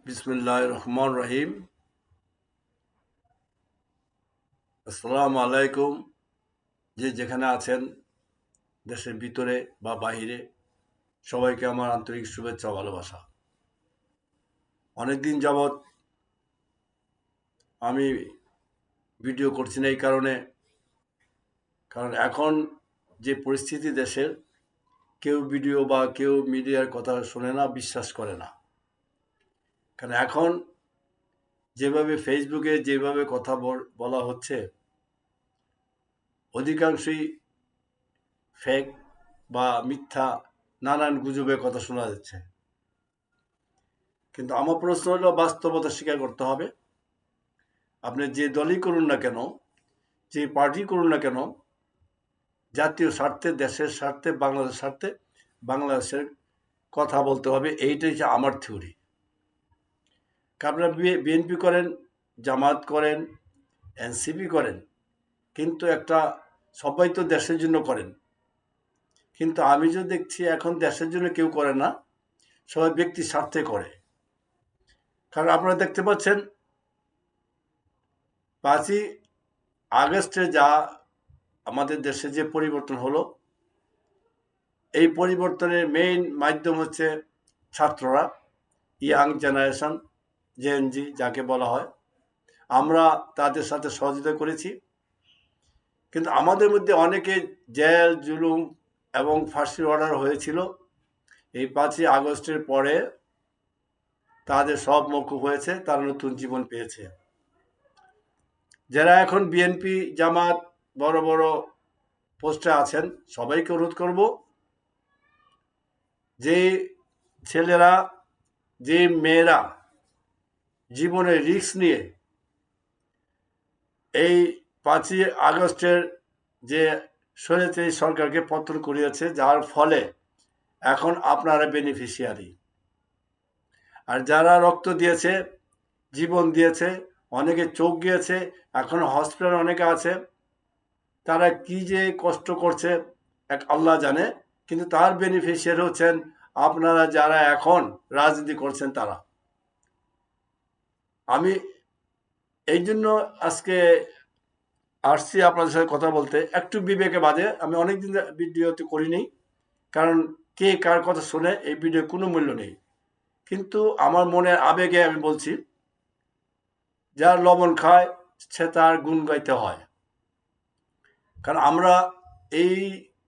বিসমিল্লাহির রহমানির রহিম। আসসালামু আলাইকুম। যে যেখানে আছেন, দেশের ভিতরে বা বাহিরে, সবাইকে আমার আন্তরিক শুভেচ্ছা ও ভালোবাসা। অনেকদিন যাবৎ আমি ভিডিও করছি না এই কারণ এখন যে পরিস্থিতি দেশের, কেউ ভিডিও বা কেউ মিডিয়ার কথা শোনে না, বিশ্বাস করে না। কারণ এখন যেভাবে ফেসবুকে যেভাবে কথা বলা হচ্ছে, অধিকাংশই ফেক বা মিথ্যা, নানান গুজবের কথা শোনা যাচ্ছে। কিন্তু আমার প্রশ্ন হলো, বাস্তবতা স্বীকার করতে হবে। আপনি যে দলই করুন না কেন, যে পার্টি করুন না কেন, জাতীয় স্বার্থে, দেশের স্বার্থে, বাংলাদেশের স্বার্থে বাংলাদেশের কথা বলতে হবে। এইটাই হচ্ছে আমার থিওরি। আপনারা বিএনপি করেন, জামাত করেন, এনসিপি করেন, কিন্তু সবাই তো দেশের জন্য করেন। কিন্তু আমি যে দেখছি এখন দেশের জন্য কেউ করে না, সবাই ব্যক্তি স্বার্থে করে। কারণ আপনারা দেখতে পাচ্ছেন 5ই আগস্টে যা আমাদের দেশে যে পরিবর্তন হলো, এই পরিবর্তনের মেইন মাধ্যম হচ্ছে ছাত্ররা, ইয়াং জেনারেশন, জেএনজি যাকে বলা হয়। আমরা তাদের সাথে সহযোগিতা করেছি, কিন্তু আমাদের মধ্যে অনেকে জেল জুলুম এবং ফাঁসির অর্ডার হয়েছিল। এই 5ই আগস্টের পরে তাদের সব মওকুফ হয়েছে, তারা নতুন জীবন পেয়েছে। যারা এখন বিএনপি জামাত বড় বড় পোস্টে আছেন, সবাইকে অনুরোধ করব, যে ছেলেরা, যে মেয়েরা জীবনের রিস্ক নিয়ে এই 5ই আগস্টের যে স্বৈরাচারী সরকারকে পতন করিয়েছে, যার ফলে এখন আপনারা বেনিফিশিয়ারি। আর যারা রক্ত দিয়েছে, জীবন দিয়েছে, অনেকে চোখ গিয়েছে, এখন হসপিটাল অনেকে আছে, তারা কি যে কষ্ট করছে এক আল্লাহ জানে। কিন্তু তার বেনিফিশিয়ারি হচ্ছেন আপনারা যারা এখন রাজনীতি করছেন তারা। আমি এই জন্য আজকে আসছি আপনাদের সাথে কথা বলতে, একটু বিবেকে বাদে। আমি অনেকদিন ভিডিওতে করিনি, কারণ কে কার কথা শুনে এই ভিডিও কোনো মূল্য নেই। কিন্তু আমার মনের আবেগে আমি বলছি, যার লবণ খায় সে তার গুণ গাইতে হয়। কারণ আমরা এই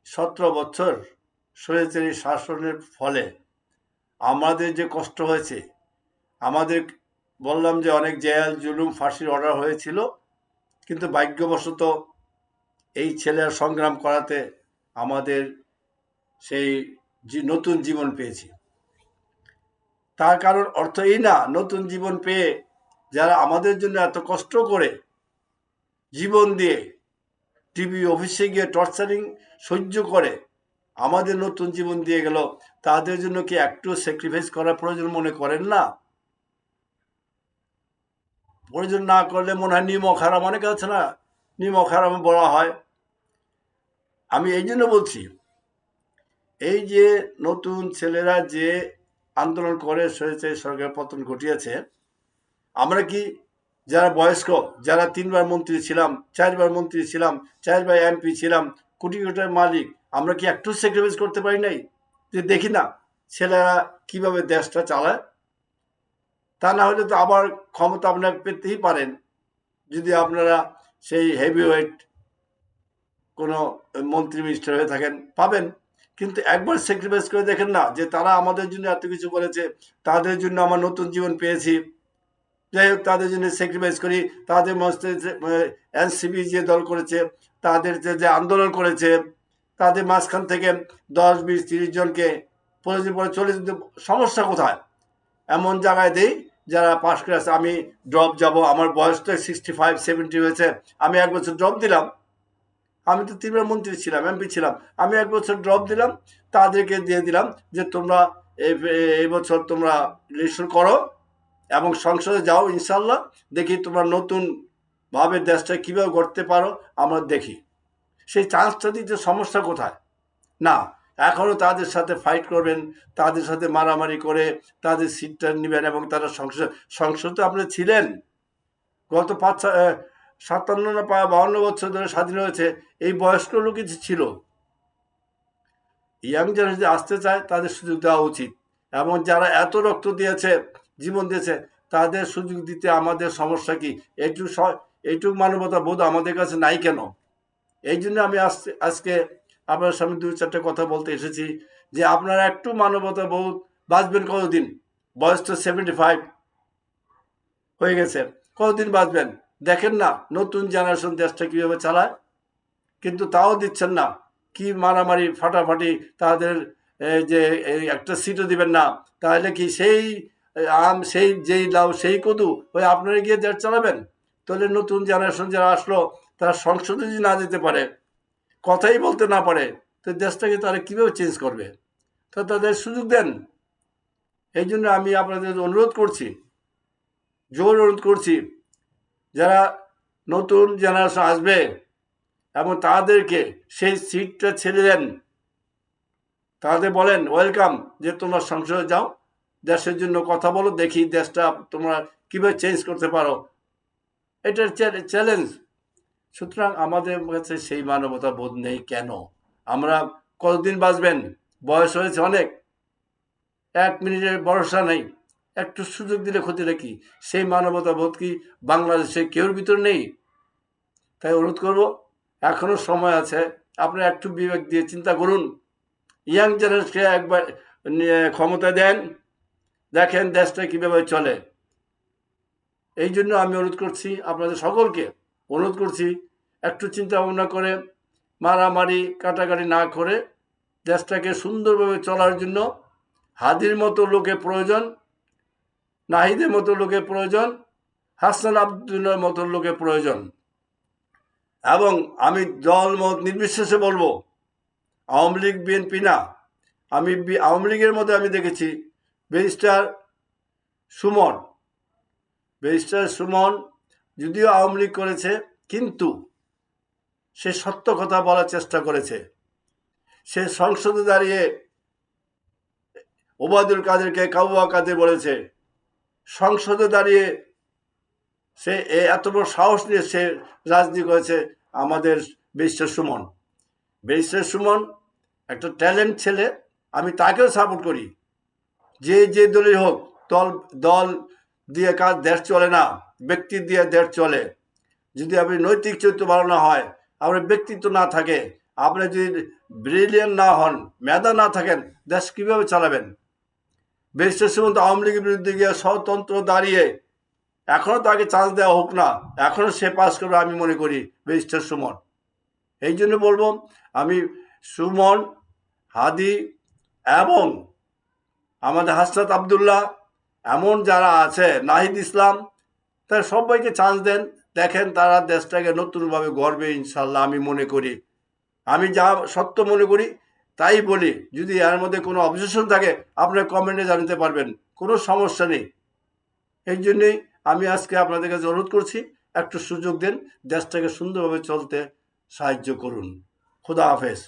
17 বছর স্বৈরাচারী শাসনের ফলে আমাদের যে কষ্ট হয়েছে, আমাদের বললাম যে অনেক জেল জুলুম ফাঁসির অর্ডার হয়েছিল, কিন্তু ভাগ্যবশত এই ছেলের সংগ্রাম করাতে আমাদের সেই নতুন জীবন পেয়েছি। তার কারণ অর্থ এই না, নতুন জীবন পেয়ে যারা আমাদের জন্য এত কষ্ট করে জীবন দিয়ে টিভি অফিসে গিয়ে টর্চারিং সহ্য করে আমাদের নতুন জীবন দিয়ে গেল, তাদের জন্য কি একটু স্যাক্রিফাইস করার প্রয়োজন মনে করেন না? প্রয়োজন না করলে মনে হয় নিমক হারাম, অনেকে আছে না, নিমক হারাম বলা হয়। আমি এই জন্য বলছি, এই যে নতুন ছেলেরা যে আন্দোলন করে স্বৈরাচারী সরকার পতন ঘটিয়েছে, আমরা কি যারা বয়স্ক, যারা 3বার মন্ত্রী ছিলাম, 4বার মন্ত্রী ছিলাম, 4বার এমপি ছিলাম, কোটি কোটি মালিক, আমরা কি একটু স্যাক্রিফাইস করতে পারি নাই? যে দেখি না ছেলেরা কিভাবে দেশটা চালায়। তা না হলে তো আবার ক্ষমতা আপনারা পেতেই পারেন, যদি আপনারা সেই হেভিওয়েট কোনো মন্ত্রী মিনিস্টার হয়ে থাকেন, পাবেন। কিন্তু একবার স্যাক্রিফাইস করে দেখেন না, যে তারা আমাদের জন্য এত কিছু করেছে, তাদের জন্য আমার নতুন জীবন পেয়েছি। যাই হোক, তাদের জন্য স্যাক্রিফাইস করি। তাদের মধ্যে এনসিপি যে দল করেছে, তাদের যে আন্দোলন করেছে, তাদের মাঝখান থেকে 10, 20, 30 জনকে প্রয়োজন পরে চলে যেতে, সমস্যা কোথায়? এমন জায়গায় দেই যারা পাশ করে আছে। আমি ড্রপ যাব, আমার বয়স তো 65, 70 হয়েছে, আমি 1 বছর ড্রপ দিলাম। আমি তো 3বার মন্ত্রী ছিলাম, এমপি ছিলাম, আমি 1 বছর ড্রপ দিলাম, তাদেরকে দিয়ে দিলাম যে তোমরা এই বছর তোমরা ইলেকশন করো এবং সংসদে যাও, ইনশাল্লাহ দেখি তোমরা নতুন ভাবে দেশটা কিভাবে গড়তে পারো আমরা দেখি। সেই চান্সটা দিতে সমস্যা কোথায়? না, এখনও তাদের সাথে ফাইট করবেন, তাদের সাথে মারামারি করে তাদের সিটটা নেবেন, এবং তারা সংসদে আপনি ছিলেন গত 57 না 52 বছর ধরে স্বাধীন হয়েছে, এই বয়স্ক লোকই ছিল। ইয়াং জেনারেশন আসতে চায়, তাদের সুযোগ দেওয়া উচিত, এবং যারা এত রক্ত দিয়েছে, জীবন দিয়েছে, তাদের সুযোগ দিতে আমাদের সমস্যা কি? এইটুকু মানবতা বোধ আমাদের কাছে নাই কেন? এই জন্য আমি আজকে আপনার সামনে 2-4টা কথা বলতে এসেছি, যে আপনারা একটু মানবতা বোধ, বাঁচবেন কতদিন? বয়স তো 75 হয়ে গেছে, কতদিন বাঁচবেন? দেখেন না নতুন জেনারেশন দেশটা কিভাবে চালায়, কিন্তু তাও দিচ্ছেন না। কি মারামারি ফাটাফাটি, তাদের যে একটা সিটও দিবেন না, তাহলে কি সেই আম সেই যেই লাউ সেই কদু ওই আপনারা গিয়ে দেশ চালাবেন? তাহলে নতুন জেনারেশন যারা আসলো, তারা সংসদে যদি না যেতে পারে, কথাই বলতে না পারে, তো দেশটাকে তারা কীভাবে চেঞ্জ করবে? তো তাদের সুযোগ দেন। এই জন্য আমি আপনাদের অনুরোধ করছি, জোর অনুরোধ করছি, যারা নতুন জেনারেশন আসবে এবং তাদেরকে সেই সিটটা ছেড়ে দেন, তাদের বলেন ওয়েলকাম, যে তোমরা সংসদে যাও, দেশের জন্য কথা বলো, দেখি দেশটা তোমরা কীভাবে চেঞ্জ করতে পারো। এটার চ্যালেঞ্জ। সুতরাং আমাদের কাছে সেই মানবতা বোধ নেই কেন? আমরা কতদিন বাঁচবেন? বয়স হয়েছে অনেক, 1 মিনিটের ভরসা নেই। একটু সুযোগ দিলে ক্ষতিটা কি? সেই মানবতা বোধ কি বাংলাদেশে কেউর ভিতর নেই? তাই অনুরোধ করব, এখনো সময় আছে, আপনারা একটু বিবেক দিয়ে চিন্তা করুন, ইয়াং জেনারেশনকে একবার ক্ষমতা দেন, দেখেন দেশটা কীভাবে চলে। এই জন্য আমি অনুরোধ করছি, আপনাদের সকলকে অনুরোধ করছি, একটু চিন্তা ভাবনা করে, মারামারি কাটাকাটি না করে, দেশটাকে সুন্দরভাবে চলার জন্য হাদির মতো লোকের প্রয়োজন, নাহিদের মতো লোকের প্রয়োজন, হাসান আবদুল্লার মতো লোকের প্রয়োজন। এবং আমি দল মত নির্বিশেষে বলবো, আওয়ামী লীগ বিএনপি না, আমি আওয়ামী লীগের মধ্যে আমি দেখেছি ব্যারিস্টার সুমন যদিও আওয়ামী লীগ করেছে, কিন্তু সে সত্য কথা বলার চেষ্টা করেছে। সে সংসদে দাঁড়িয়ে ওবায়দুল কাদেরকে কাউয়া কাদের বলেছে, সংসদে দাঁড়িয়ে সে এত বড় সাহস নিয়ে সে রাজনীতি করেছে। আমাদের ব্যারিস্টার সুমন একটা ট্যালেন্ট ছেলে, আমি তাকেও সাপোর্ট করি। যে দলই হোক, দল দিয়ে কাজ দেশ চলে না, ব্যক্তি দিয়ে দেশ চলে। যদি আপনি নৈতিক চরিত্র বাড়ানো হয়, আপনার ব্যক্তিত্ব না থাকে, আপনি যদি ব্রিলিয়ান না হন, মেধা না থাকেন, দেশ কীভাবে চালাবেন? ব্যারিস্টার সুমন আওয়ামী লীগের বিরুদ্ধে গিয়ে স্বতন্ত্র দাঁড়িয়ে, এখনও তাকে চান্স দেওয়া হোক না, এখনও সে পাস করবে আমি মনে করি ব্যারিস্টার সুমন। এই জন্য বলবো, আমি সুমন, হাদি এবং আমাদের হাসনাত আবদুল্লাহ, এমন যারা আছে, নাহিদ ইসলাম, তারা সবাইকে চান্স দেন, দেখেন তারা দেশটাকে নতুনভাবে গড়বে ইনশাল্লাহ। আমি মনে করি, আমি যা সত্য মনে করি তাই বলি। যদি এর মধ্যে কোনো অবজেকশন থাকে, আপনারা কমেন্টে জানাতে পারবেন, কোনো সমস্যা নেই। এই জন্যই আমি আজকে আপনাদের কাছে অনুরোধ করছি, একটু সুযোগ দেন, দেশটাকে সুন্দরভাবে চলতে সাহায্য করুন। খোদা হাফেজ।